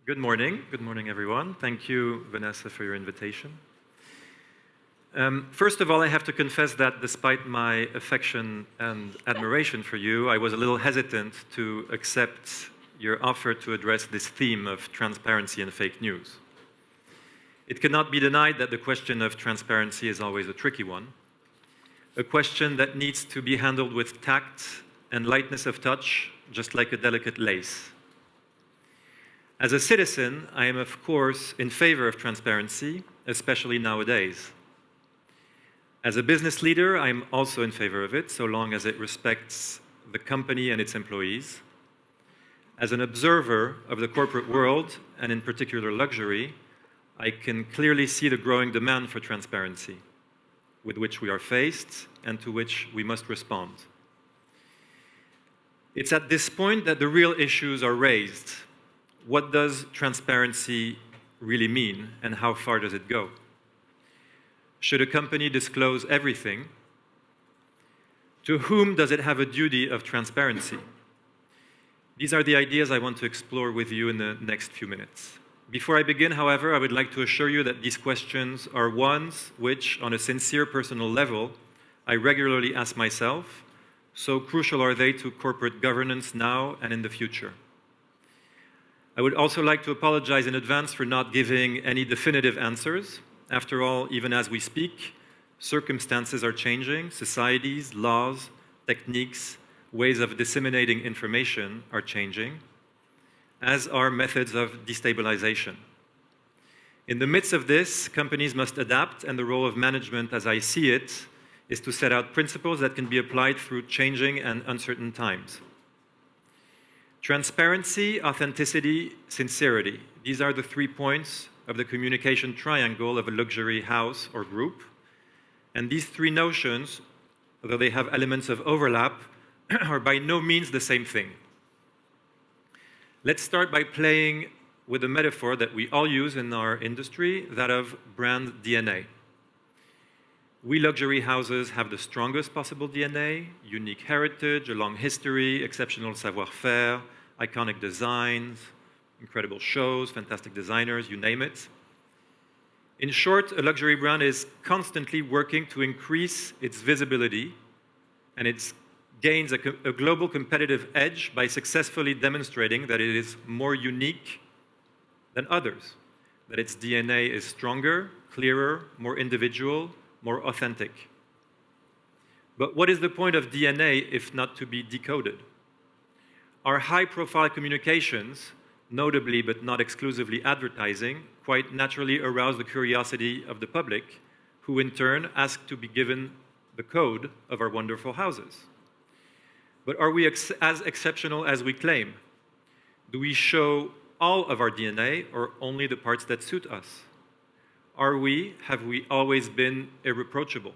Good morning. Good morning, everyone. Thank you, Vanessa, for your invitation. First of all, I have to confess that despite my affection and admiration for you, I was a little hesitant to accept your offer to address this theme of transparency and fake news. It cannot be denied that the question of transparency is always a tricky one, a question that needs to be handled with tact and lightness of touch, just like a delicate lace. As a citizen, I am of course in favor of transparency, especially nowadays. As a business leader, I am also in favor of it, so long as it respects the company and its employees. As an observer of the corporate world, and in particular luxury, I can clearly see the growing demand for transparency, with which we are faced and to which we must respond. It's at this point that the real issues are raised. What does transparency really mean, and how far does it go? Should a company disclose everything? To whom does it have a duty of transparency? These are the ideas I want to explore with you in the next few minutes. Before I begin, however, I would like to assure you that these questions are ones which, on a sincere personal level, I regularly ask myself, so crucial are they to corporate governance now and in the future. I would also like to apologize in advance for not giving any definitive answers. After all, even as we speak, circumstances are changing, societies, laws, techniques, ways of disseminating information are changing, as are methods of destabilization. In the midst of this, companies must adapt, and the role of management, as I see it, is to set out principles that can be applied through changing and uncertain times. Transparency, authenticity, sincerity. These are the 3 points of the communication triangle of a luxury house or group. And these 3 notions, although they have elements of overlap, are by no means the same thing. Let's start by playing with a metaphor that we all use in our industry, that of brand DNA. We luxury houses have the strongest possible DNA, unique heritage, a long history, exceptional savoir-faire, iconic designs, incredible shows, fantastic designers, you name it. In short, a luxury brand is constantly working to increase its visibility, and it gains a global competitive edge by successfully demonstrating that it is more unique than others, that its DNA is stronger, clearer, more individual, more authentic. But what is the point of DNA if not to be decoded? Our high-profile communications, notably but not exclusively advertising, quite naturally arouse the curiosity of the public, who in turn ask to be given the code of our wonderful houses. But are we as exceptional as we claim? Do we show all of our DNA or only the parts that suit us? Have we always been irreproachable?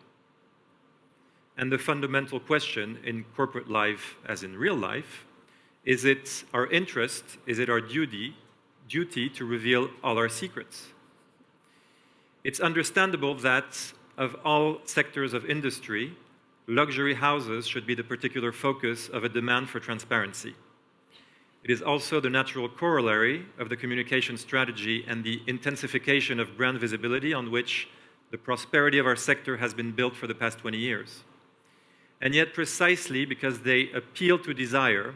And the fundamental question in corporate life, as in real life, is it our interest, is it our duty to reveal all our secrets? It's understandable that of all sectors of industry, luxury houses should be the particular focus of a demand for transparency. It is also the natural corollary of the communication strategy and the intensification of brand visibility on which the prosperity of our sector has been built for the past 20 years. And yet, precisely because they appeal to desire,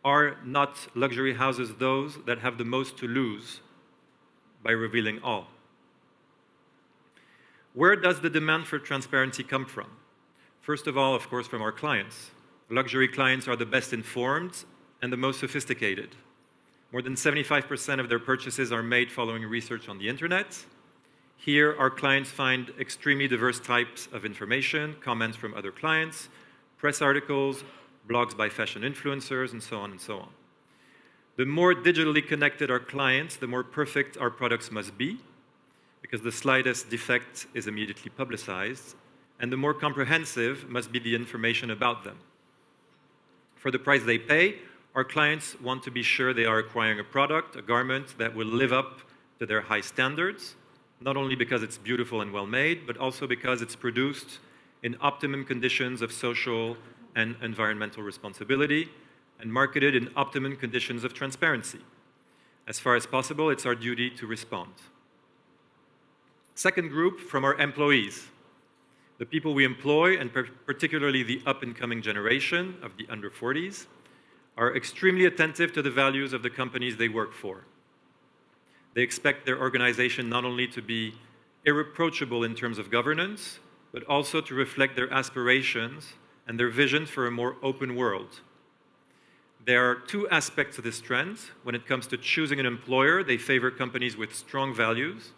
are not luxury houses those that have the most to lose by revealing all? Where does the demand for transparency come from? First of all, of course, from our clients. Luxury clients are the best informed and the most sophisticated. More than 75% of their purchases are made following research on the internet. Here, our clients find extremely diverse types of information, comments from other clients, press articles, blogs by fashion influencers, and so on and so on. The more digitally connected our clients, the more perfect our products must be, because the slightest defect is immediately publicized, and the more comprehensive must be the information about them. For the price they pay, our clients want to be sure they are acquiring a product, a garment that will live up to their high standards, not only because it's beautiful and well made, but also because it's produced in optimum conditions of social and environmental responsibility, and marketed in optimum conditions of transparency. As far as possible, it's our duty to respond. Second group, from our employees. The people we employ, and particularly the up-and-coming generation of the under 40s, are extremely attentive to the values of the companies they work for. They expect their organization not only to be irreproachable in terms of governance, but also to reflect their aspirations and their vision for a more open world. There are two aspects to this trend. When it comes to choosing an employer, they favor companies with strong values.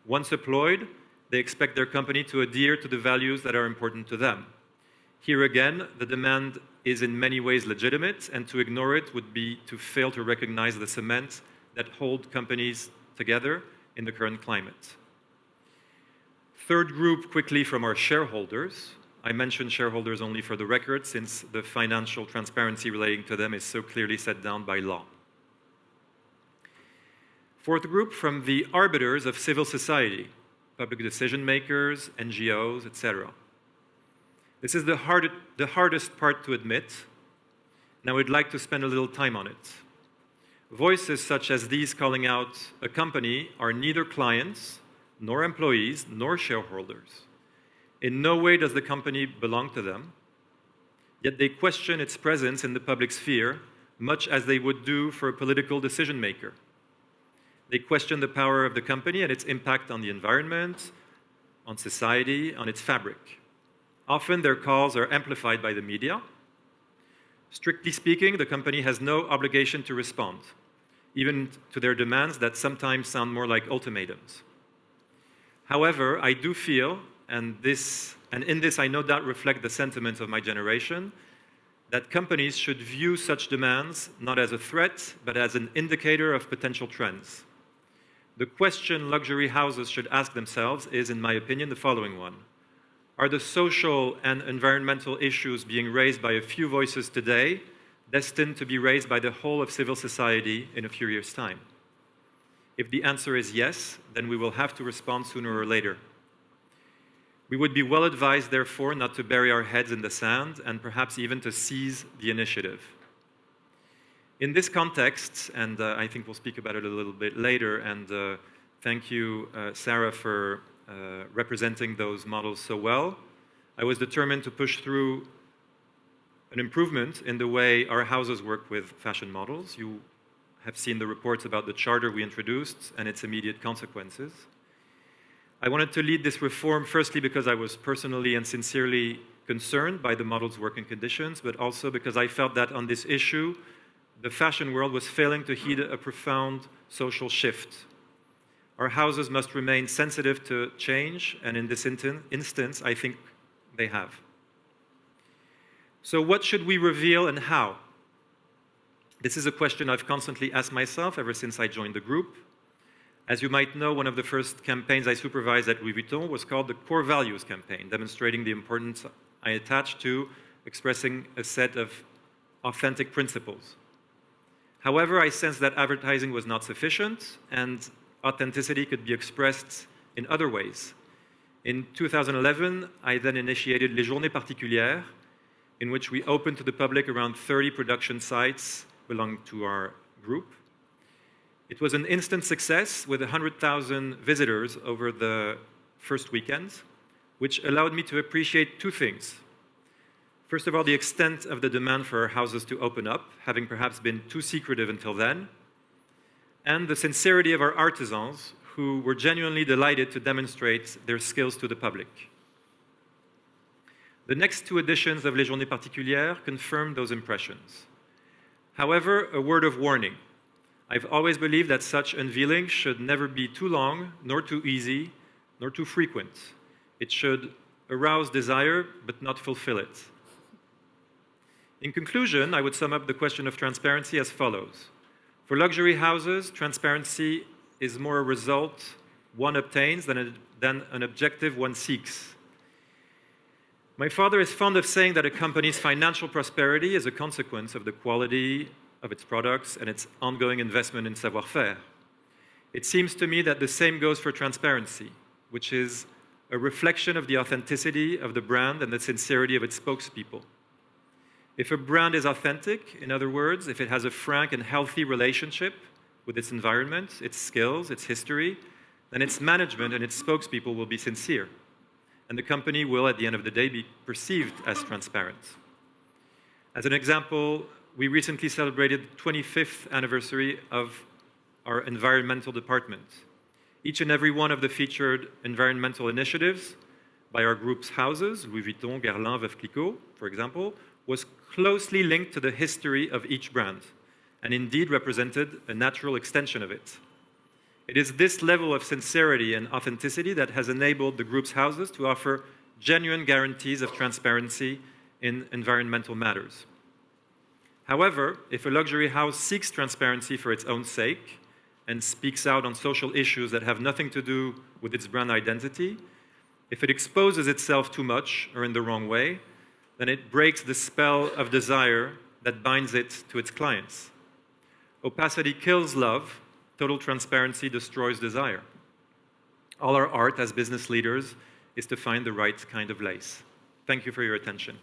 Once employed, they expect their company to adhere to the values that are important to them. Here again, the demand is in many ways legitimate, and to ignore it would be to fail to recognize the cement that hold companies together in the current climate. Third group, quickly, from our shareholders. I mention shareholders only for the record, since the financial transparency relating to them is so clearly set down by law. Fourth group, from the arbiters of civil society, public decision makers, NGOs, etc. This is the hardest part to admit, and I would like to spend a little time on it. Voices such as these calling out a company are neither clients, nor employees, nor shareholders. In no way does the company belong to them, yet they question its presence in the public sphere, much as they would do for a political decision maker. They question the power of the company and its impact on the environment, on society, on its fabric. Often their calls are amplified by the media. Strictly speaking, the company has no obligation to respond, even to their demands that sometimes sound more like ultimatums. However, I do feel, and in this I no doubt reflect the sentiments of my generation, that companies should view such demands not as a threat, but as an indicator of potential trends. The question luxury houses should ask themselves is, in my opinion, the following one. Are the social and environmental issues being raised by a few voices today destined to be raised by the whole of civil society in a few years' time? If the answer is yes, then we will have to respond sooner or later. We would be well advised, therefore, not to bury our heads in the sand and perhaps even to seize the initiative. In this context, and I think we'll speak about it a little bit later, and thank you, Sarah, for representing those models so well, I was determined to push through an improvement in the way our houses work with fashion models. You have seen the reports about the charter we introduced and its immediate consequences. I wanted to lead this reform firstly because I was personally and sincerely concerned by the model's working conditions, but also because I felt that on this issue, the fashion world was failing to heed a profound social shift. Our houses must remain sensitive to change, and in this instance, I think they have. So what should we reveal and how? This is a question I've constantly asked myself ever since I joined the group. As you might know, one of the first campaigns I supervised at Louis Vuitton was called the Core Values campaign, demonstrating the importance I attach to expressing a set of authentic principles. However, I sensed that advertising was not sufficient, and authenticity could be expressed in other ways. In 2011, I then initiated Les Journées Particulières, in which we opened to the public around 30 production sites belonging to our group. It was an instant success with 100,000 visitors over the first weekend, which allowed me to appreciate two things. First of all, the extent of the demand for our houses to open up, having perhaps been too secretive until then, and the sincerity of our artisans, who were genuinely delighted to demonstrate their skills to the public. The next two editions of Les Journées Particulières confirmed those impressions. However, a word of warning. I've always believed that such unveilings should never be too long, nor too easy, nor too frequent. It should arouse desire, but not fulfill it. In conclusion, I would sum up the question of transparency as follows. For luxury houses, transparency is more a result one obtains than an objective one seeks. My father is fond of saying that a company's financial prosperity is a consequence of the quality of its products and its ongoing investment in savoir-faire. It seems to me that the same goes for transparency, which is a reflection of the authenticity of the brand and the sincerity of its spokespeople. If a brand is authentic, in other words, if it has a frank and healthy relationship with its environment, its skills, its history, then its management and its spokespeople will be sincere. And the company will, at the end of the day, be perceived as transparent. As an example, we recently celebrated the 25th anniversary of our environmental department. Each and every one of the featured environmental initiatives by our group's houses, Louis Vuitton, Guerlain, Veuve Clicquot, for example, was closely linked to the history of each brand, and indeed represented a natural extension of it. It is this level of sincerity and authenticity that has enabled the group's houses to offer genuine guarantees of transparency in environmental matters. However, if a luxury house seeks transparency for its own sake and speaks out on social issues that have nothing to do with its brand identity, if it exposes itself too much or in the wrong way, then it breaks the spell of desire that binds it to its clients. Opacity kills love. Total transparency destroys desire. All our art as business leaders is to find the right kind of lace. Thank you for your attention.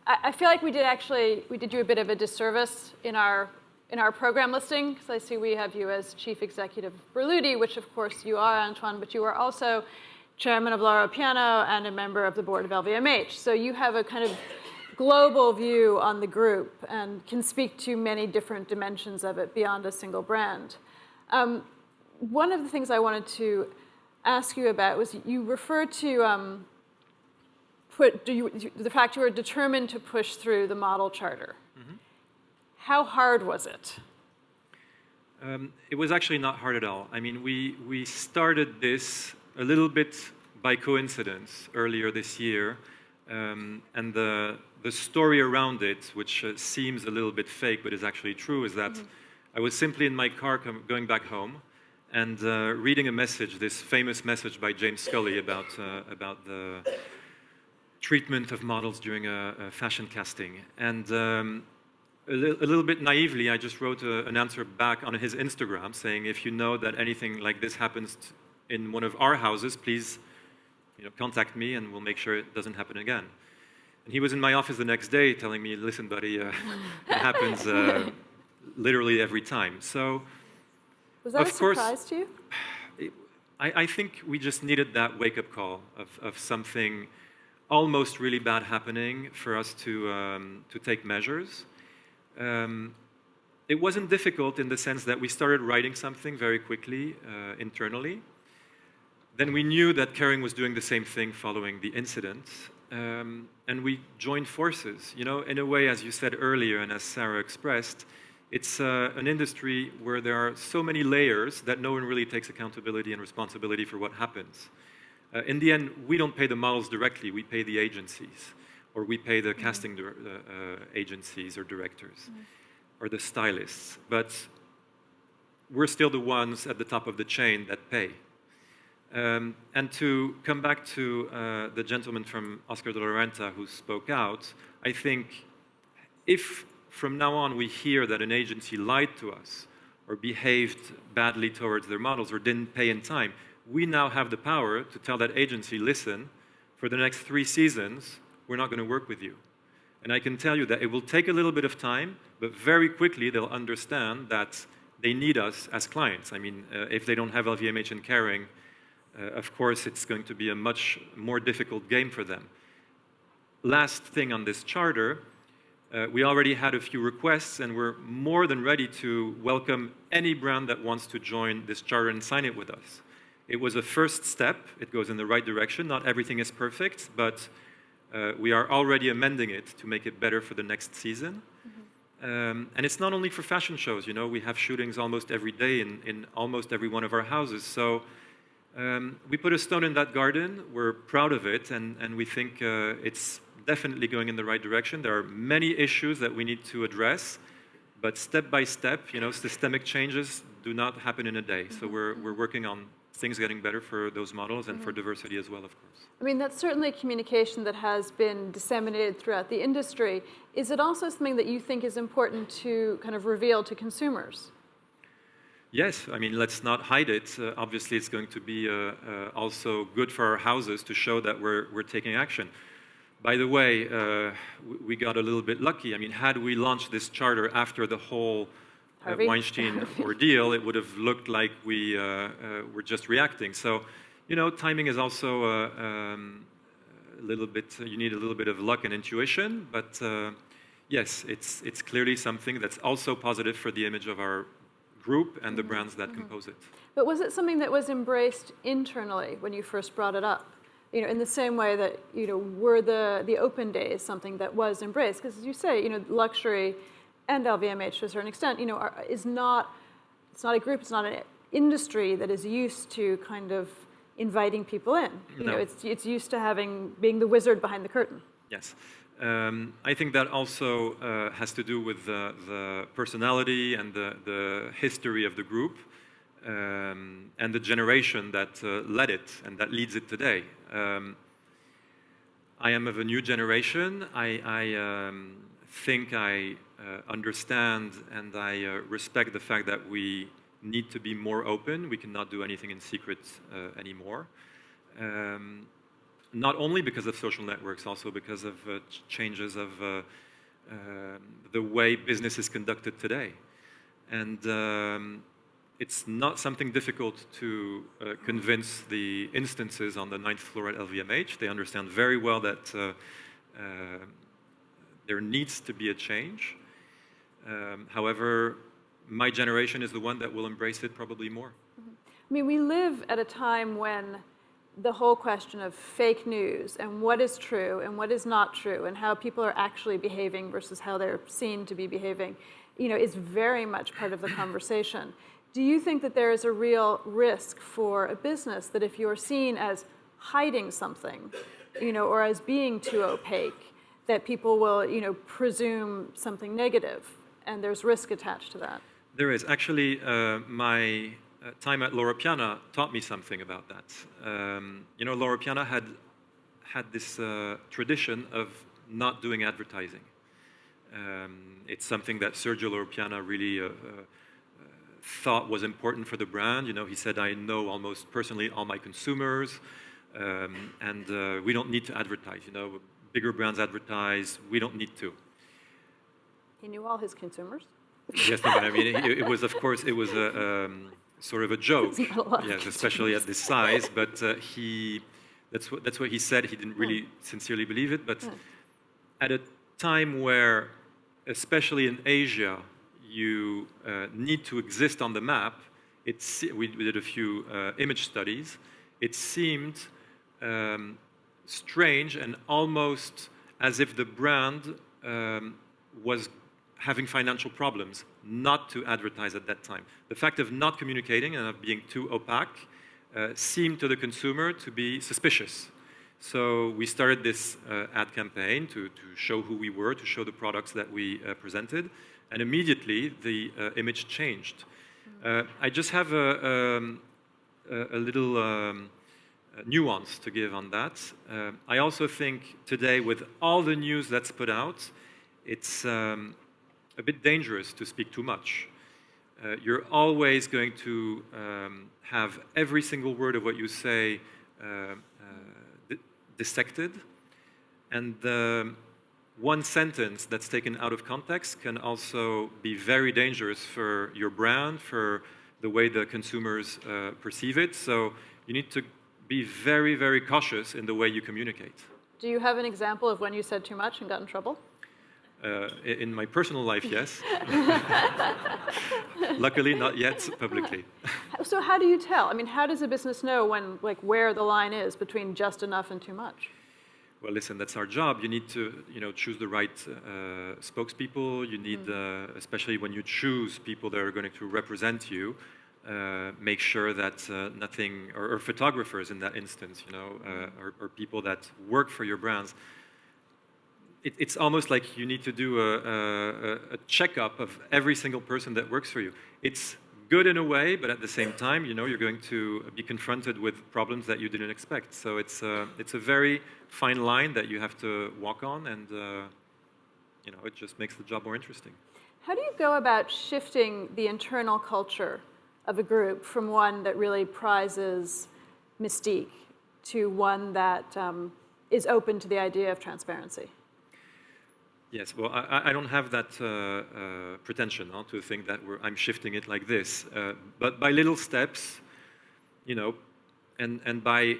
I feel like we did you a bit of a disservice in our program listing, because I see we have you as Chief Executive of Berluti, which of course you are, Antoine, but you are also Chairman of Loro Piano and a member of the board of LVMH. So you have a kind of global view on the group and can speak to many different dimensions of it beyond a single brand. One of the things I wanted to ask you about was you referred to the fact you were determined to push through the model charter. Mm-hmm. How hard was it? It was actually not hard at all. I mean, we started this a little bit by coincidence earlier this year, and the story around it, which seems a little bit fake but is actually true, is that I was simply in my car going back home and reading a message, this famous message by James Scully about the treatment of models during a fashion casting. And a little bit naively, I just wrote an answer back on his Instagram saying, if you know that anything like this happens in one of our houses, please contact me and we'll make sure it doesn't happen again. And he was in my office the next day telling me, listen, buddy, it happens literally every time. So, was that a surprise to you? I think we just needed that wake-up call of something almost really bad happening for us to take measures. It wasn't difficult in the sense that we started writing something very quickly internally. Then we knew that Kering was doing the same thing following the incident, and we joined forces. In a way, as you said earlier, and as Sarah expressed, it's an industry where there are so many layers that no one really takes accountability and responsibility for what happens. In the end, we don't pay the models directly, we pay the agencies, or we pay the casting agencies or directors, or the stylists. But we're still the ones at the top of the chain that pay. And to come back to the gentleman from Oscar de la Renta who spoke out, I think if from now on we hear that an agency lied to us or behaved badly towards their models or didn't pay in time, we now have the power to tell that agency, listen, for the next 3 seasons, we're not going to work with you. And I can tell you that it will take a little bit of time, but very quickly they'll understand that they need us as clients. I mean, if they don't have LVMH and Kering, of course, it's going to be a much more difficult game for them. Last thing on this charter, we already had a few requests, and we're more than ready to welcome any brand that wants to join this charter and sign it with us. It was a first step. It goes in the right direction. Not everything is perfect, but we are already amending it to make it better for the next season. And it's not only for fashion shows. We have shootings almost every day in almost every one of our houses. So we put a stone in that garden. We're proud of it, and we think it's definitely going in the right direction. There are many issues that we need to address, but step by step, systemic changes do not happen in a day. So we're working on things getting better for those models and for diversity as well, of course. I mean, that's certainly communication that has been disseminated throughout the industry. Is it also something that you think is important to kind of reveal to consumers? Yes, I mean, let's not hide it. Obviously, it's going to be also good for our houses to show that we're taking action. By the way, we got a little bit lucky. I mean, had we launched this charter after the whole Weinstein ordeal, it would have looked like we were just reacting. So, you know, timing is also a little bit, you need a little bit of luck and intuition, but yes, it's clearly something that's also positive for the image of our group and the brands that compose it. But was it something that was embraced internally when you first brought it up? You know, in the same way that, you know, were the open days something that was embraced? Because as you say, you know, luxury and LVMH to a certain extent, you know, it's not a group, it's not an industry that is used to kind of inviting people in. You know, it's used to being the wizard behind the curtain. Yes. I think that also has to do with the personality and the history of the group. And the generation that led it and that leads it today. I am of a new generation. I think I understand and I respect the fact that we need to be more open. We cannot do anything in secret anymore. Not only because of social networks, also because of changes of the way business is conducted today. And it's not something difficult to convince the instances on the 9th floor at LVMH. They understand very well that there needs to be a change. However, my generation is the one that will embrace it probably more. I mean, we live at a time when the whole question of fake news and what is true and what is not true and how people are actually behaving versus how they're seen to be behaving, you know, is very much part of the conversation. Do you think that there is a real risk for a business that if you're seen as hiding something, you know, or as being too opaque, that people will, you know, presume something negative, and there's risk attached to that? There is. Actually, my time at Loro Piana taught me something about that. You know, Loro Piana had this tradition of not doing advertising. It's something that Sergio Loro Piana really thought was important for the brand. You know, he said, I know almost personally all my consumers, and we don't need to advertise. You know, bigger brands advertise, we don't need to. He knew all his consumers? Yes, no, but I mean, it was, of course, it was a sort of a joke. Yes, especially at this size, but that's what he said. He didn't really sincerely believe it, but at a time where, especially in Asia, you need to exist on the map. We did a few image studies. It seemed strange and almost as if the brand was having financial problems not to advertise at that time. The fact of not communicating and of being too opaque seemed to the consumer to be suspicious. So we started this ad campaign to show who we were, to show the products that we presented. And immediately, the image changed. I just have a little nuance to give on that. I also think today, with all the news that's put out, it's a bit dangerous to speak too much. You're always going to have every single word of what you say dissected. And one sentence that's taken out of context can also be very dangerous for your brand, for the way the consumers perceive it. So you need to be very, very cautious in the way you communicate. Do you have an example of when you said too much and got in trouble? In my personal life, yes. Luckily, not yet publicly. So how do you tell? I mean, how does a business know when, like, where the line is between just enough and too much? Well, listen, that's our job. You need to, you know, choose the right spokespeople. You need, especially when you choose people that are going to represent you, make sure that nothing, or photographers in that instance, you know, or people that work for your brands. It's almost like you need to do a checkup of every single person that works for you. It's good in a way, but at the same time, you know, you're going to be confronted with problems that you didn't expect. So it's a very fine line that you have to walk on, and you know, it just makes the job more interesting. How do you go about shifting the internal culture of a group from one that really prizes mystique to one that is open to the idea of transparency. Yes, well, I don't have that pretension to think that I'm shifting it like this. But by little steps, you know, and by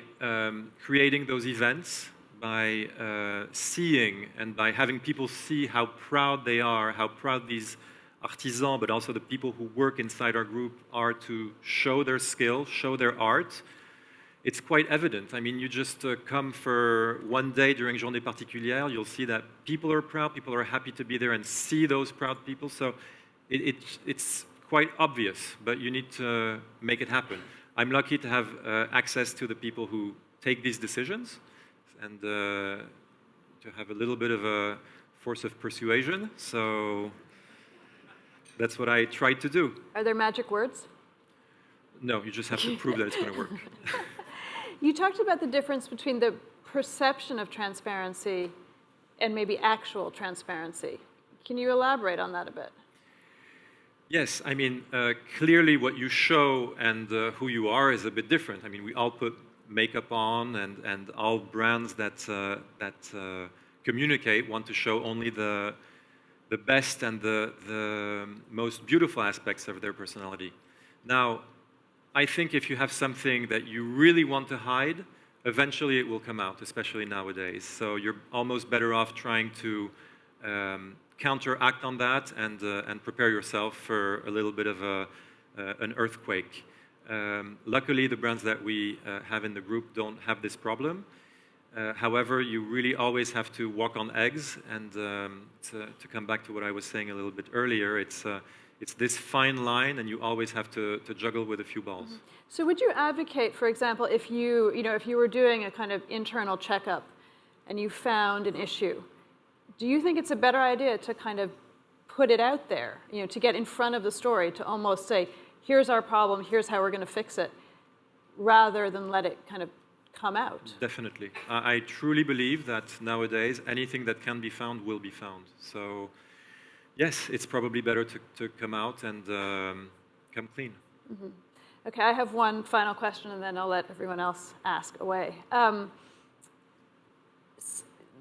creating those events, by seeing and by having people see how proud they are, how proud these artisans, but also the people who work inside our group are to show their skill, show their art, it's quite evident. I mean, you just come for one day during Journée Particulière, you'll see that people are proud, people are happy to be there and see those proud people. So it's quite obvious, but you need to make it happen. I'm lucky to have access to the people who take these decisions and to have a little bit of a force of persuasion. So that's what I tried to do. Are there magic words? No, you just have to prove that it's going to work. You talked about the difference between the perception of transparency and maybe actual transparency. Can you elaborate on that a bit? Yes, I mean, clearly what you show and who you are is a bit different. I mean, we all put makeup on, and all brands that communicate want to show only the best and the most beautiful aspects of their personality. Now, I think if you have something that you really want to hide, eventually it will come out, especially nowadays. So you're almost better off trying to counteract on that and prepare yourself for a little bit of an earthquake. Luckily, the brands that we have in the group don't have this problem. However, you really always have to walk on eggs, and to come back to what I was saying a little bit earlier, it's this fine line, and you always have to juggle with a few balls. Mm-hmm. So would you advocate, for example, if you were doing a kind of internal checkup and you found an issue, do you think it's a better idea to kind of put it out there, to get in front of the story, to almost say, here's our problem, here's how we're going to fix it, rather than let it kind of come out? Definitely. I truly believe that nowadays anything that can be found will be found. So yes, it's probably better to come out and come clean. Mm-hmm. Okay, I have one final question, and then I'll let everyone else ask away.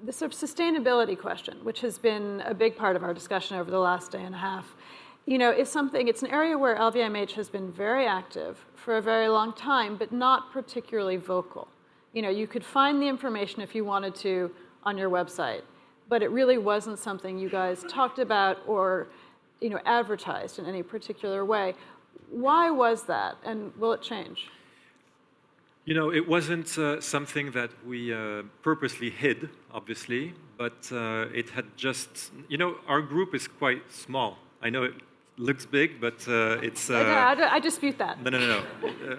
The sort of sustainability question, which has been a big part of our discussion over the last day and a half, it's an area where LVMH has been very active for a very long time, but not particularly vocal. You could find the information if you wanted to on your website, but it really wasn't something you guys talked about or, advertised in any particular way. Why was that, and will it change? It wasn't something that we purposely hid, obviously, but it had just, our group is quite small. I know it looks big, but it's... I dispute that. No.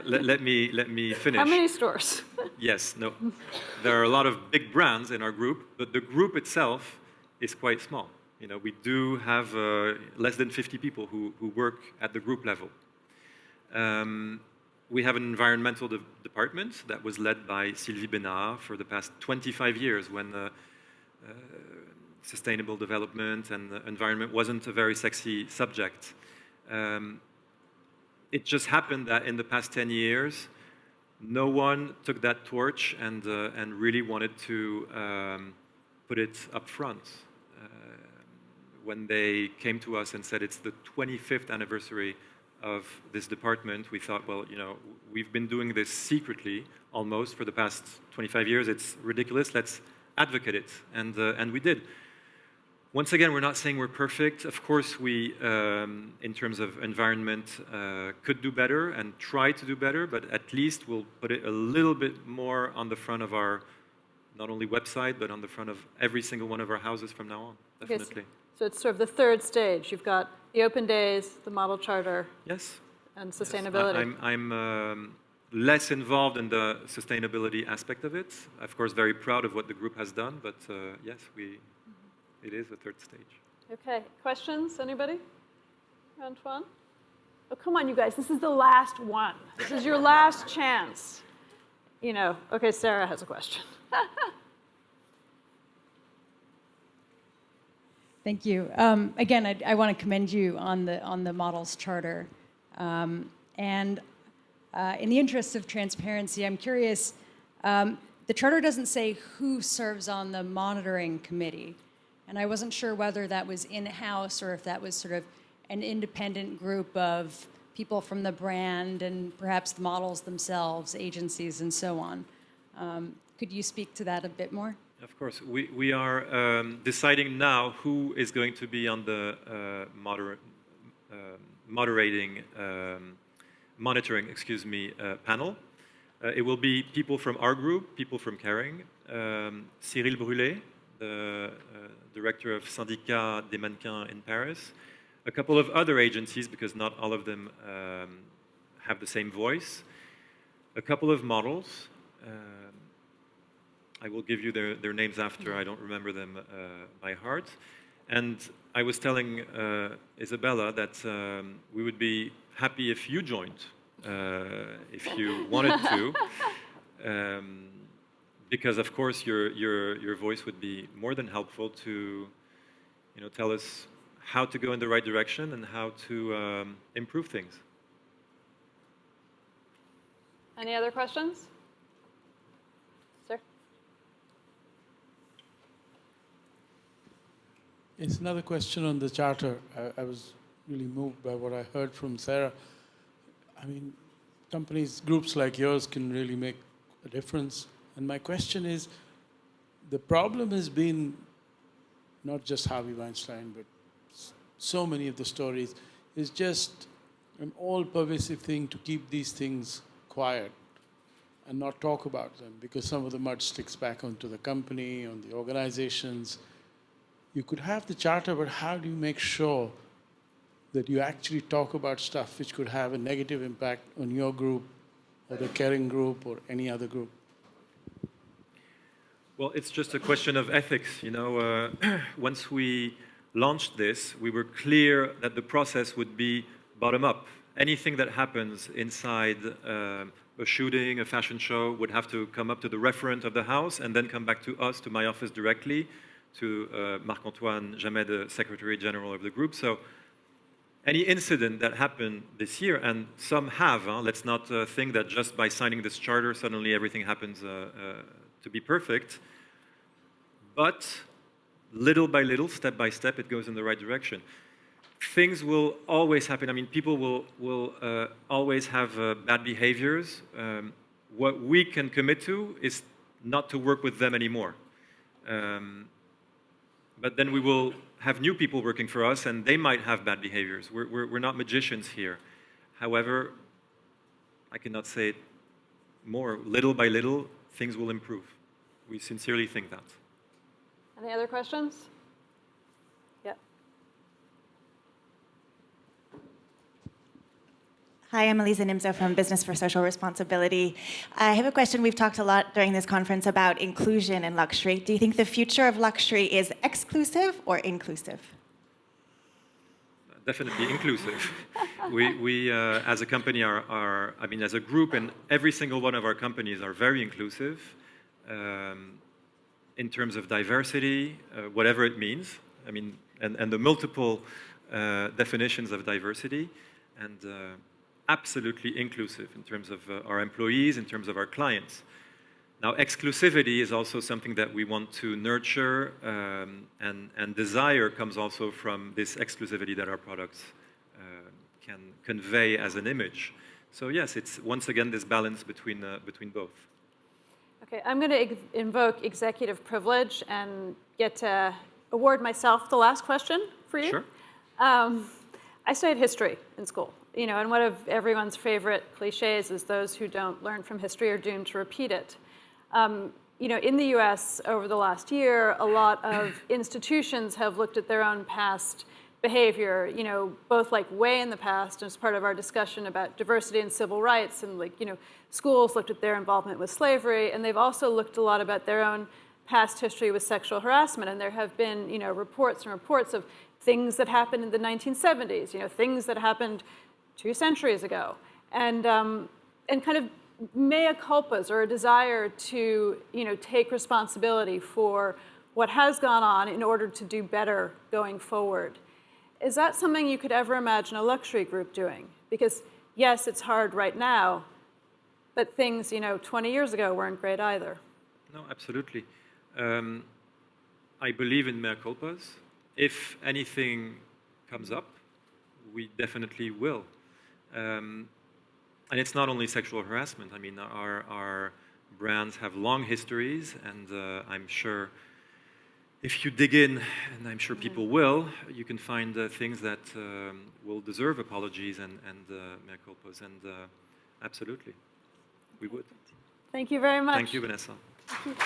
Let me finish. How many stores? Yes, no. There are a lot of big brands in our group, but the group itself is quite small. We do have less than 50 people who work at the group level. We have an environmental department that was led by Sylvie Bénard for the past 25 years when sustainable development and the environment wasn't a very sexy subject. It just happened that in the past 10 years, no one took that torch and really wanted to put it up front. When they came to us and said it's the 25th anniversary of this department, we thought, well, we've been doing this secretly almost for the past 25 years. It's ridiculous. Let's advocate it. And we did. Once again, we're not saying we're perfect. Of course, we, in terms of environment, could do better and try to do better, but at least we'll put it a little bit more on the front of our, not only website, but on the front of every single one of our houses from now on, definitely. Okay, so it's sort of the third stage. You've got the open days, the model charter, yes, and sustainability. Yes. I'm less involved in the sustainability aspect of it. Of course, very proud of what the group has done, but yes, it is the third stage. Okay, questions, anybody? Antoine? Oh, come on, you guys, this is the last one. This is your last chance. Okay, Sarah has a question. Thank you. Again, I want to commend you on the models charter. And in the interest of transparency, I'm curious, the charter doesn't say who serves on the monitoring committee. And I wasn't sure whether that was in-house or if that was sort of an independent group of people from the brand and perhaps the models themselves, agencies, and so on. Could you speak to that a bit more? Of course. We are deciding now who is going to be on the monitoring panel. It will be people from our group, people from Caring, Cyril Brûlé, the director of Syndicat des Mannequins in Paris, a couple of other agencies, because not all of them have the same voice, a couple of models. I will give you their names after, I don't remember them by heart. And I was telling Isabella that we would be happy if you joined, if you wanted to, because of course your voice would be more than helpful to, tell us how to go in the right direction and how to improve things. Any other questions? Sir? It's another question on the charter. I was really moved by what I heard from Sarah. I mean, companies, groups like yours can really make a difference. And my question is, the problem has been not just Harvey Weinstein, but so many of the stories, is just an all-pervasive thing to keep these things quiet and not talk about them, because some of the mud sticks back onto the company, on the organizations. You could have the charter, but how do you make sure that you actually talk about stuff which could have a negative impact on your group or the Caring group or any other group? Well, it's just a question of ethics. Once we launched this, we were clear that the process would be bottom-up. Anything that happens inside a shooting, a fashion show, would have to come up to the referent of the house and then come back to us, to my office directly, to Antoine, the Secretary General of the group. So any incident that happened this year, and some have, let's not think that just by signing this charter, suddenly everything happens to be perfect. But little by little, step by step, it goes in the right direction. Things will always happen. I mean, people will always have bad behaviors. What we can commit to is not to work with them anymore. But then we will have new people working for us, and they might have bad behaviors. We're not magicians here. However, I cannot say it more. Little by little, things will improve. We sincerely think that. Any other questions? Yeah. Hi, I'm Elisa Nimzo from Business for Social Responsibility. I have a question. We've talked a lot during this conference about inclusion in luxury. Do you think the future of luxury is exclusive or inclusive? Definitely inclusive. We as a company as a group, and every single one of our companies are very inclusive in terms of diversity, whatever it means. I mean, and the multiple definitions of diversity, and absolutely inclusive in terms of our employees, in terms of our clients. Now, exclusivity is also something that we want to nurture, and desire comes also from this exclusivity that our products can convey as an image. So yes, it's once again this balance between both. Okay, I'm going to invoke executive privilege and get to award myself the last question for you. Sure. I studied history in school, and one of everyone's favorite cliches is those who don't learn from history are doomed to repeat it. In the US over the last year, a lot of institutions have looked at their own past behavior, both like way in the past as part of our discussion about diversity and civil rights, and schools looked at their involvement with slavery, and they've also looked a lot about their own past history with sexual harassment, and there have been, reports and reports of things that happened in the 1970s, things that happened 2 centuries ago, and kind of mea culpas, or a desire to, take responsibility for what has gone on in order to do better going forward. Is that something you could ever imagine a luxury group doing? Because yes, it's hard right now, but things, 20 years ago weren't great either. No, absolutely. I believe in mea culpas. If anything comes up, we definitely will. And it's not only sexual harassment. I mean, our brands have long histories, and I'm sure if you dig in, and I'm sure people will, you can find things that will deserve apologies and mea culpas, and absolutely, we would. Thank you very much. Thank you, Vanessa. Thank you.